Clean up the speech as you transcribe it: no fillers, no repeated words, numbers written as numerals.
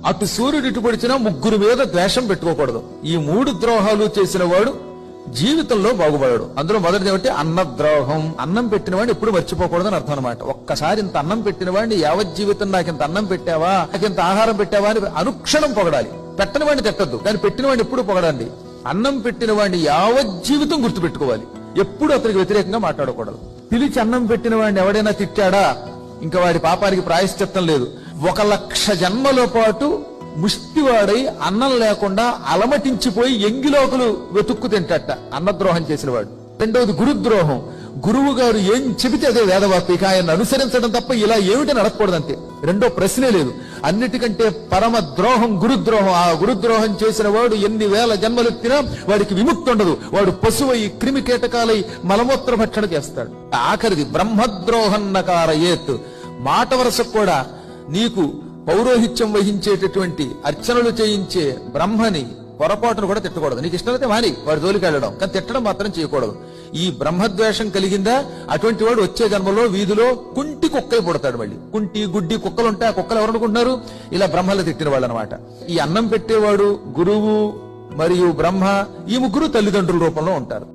అటు సూర్యుడు ఇటు పొడిచినా ముగ్గురు మీద ద్వేషం పెట్టుకోకూడదు. ఈ 3 ద్రోహాలు చేసిన వాడు జీవితంలో బాగుపడాడు. అందులో మొదటిది ఏమిటి? అన్నద్రోహం. అన్నం పెట్టిన వాడిని ఎప్పుడు మర్చిపోకూడదని అర్థం అనమాట. ఒక్కసారి ఇంత అన్నం పెట్టిన వాడిని యావత్ జీవితం నాకు ఇంత అన్నం పెట్టావా, నాకు ఇంత ఆహారం పెట్టావా అని అనుక్షణం పొగడాలి. పెట్టని వాడిని తిట్టద్దు, కానీ పెట్టిన వాడిని ఎప్పుడు పొగడండి. అన్నం పెట్టిన వాడిని యావత్ జీవితం గుర్తుపెట్టుకోవాలి. ఎప్పుడు అతనికి వ్యతిరేకంగా మాట్లాడకూడదు. పిలిచి అన్నం పెట్టిన వాడిని ఎవడైనా తిట్టాడా ఇంకా వాడి పాపానికి ప్రాయశ్చిత్తం లేదు. 1,00,000 జన్మల పాటు ముష్టివాడై అన్నం లేకుండా అలమటించిపోయి ఎంగిలోకులు వెతుక్కు తింటట అన్నద్రోహం చేసినవాడు. రెండవది గురుద్రోహం. గురువు గారు ఏం చెబితే అదే వేదవాక్కు, ఇక ఆయన అనుసరించడం తప్ప ఇలా ఏమిటని అడగకూడదంతే. రెండో ప్రశ్నే లేదు. అన్నిటికంటే పరమ ద్రోహం గురుద్రోహం. ఆ గురుద్రోహం చేసిన వాడు ఎన్ని వేల జన్మలెత్తినా వాడికి విముక్తి ఉండదు. వాడు పశువై క్రిమి కీటకాలై మలమూత్ర భక్షణ చేస్తాడు. ఆఖరిది బ్రహ్మద్రోహం నకారయేత్. మాట వరసకు కూడా నీకు పౌరోహిత్యం వహించేటటువంటి అర్చనలు చేయించే బ్రహ్మని పొరపాటును కూడా తిట్టకూడదు. నీకు ఇష్టమైతే మాని వాడి జోలికి వెళ్ళడం, కానీ తిట్టడం మాత్రం చేయకూడదు. ఈ బ్రహ్మద్వేషం కలిగిందా అటువంటి వాడు వచ్చే జన్మలో వీధిలో కుంటి కుక్కలు పుడతాడు. మళ్ళీ కుంటి గుడ్డి కుక్కలు ఉంటాయి. ఆ కుక్కలు ఎవరు అనుకుంటున్నారు? ఇలా బ్రహ్మలు తిట్టిన వాళ్ళు అనమాట. ఈ అన్నం పెట్టేవాడు, గురువు మరియు బ్రహ్మ, ఈ ముగ్గురు తల్లిదండ్రుల రూపంలో ఉంటారు.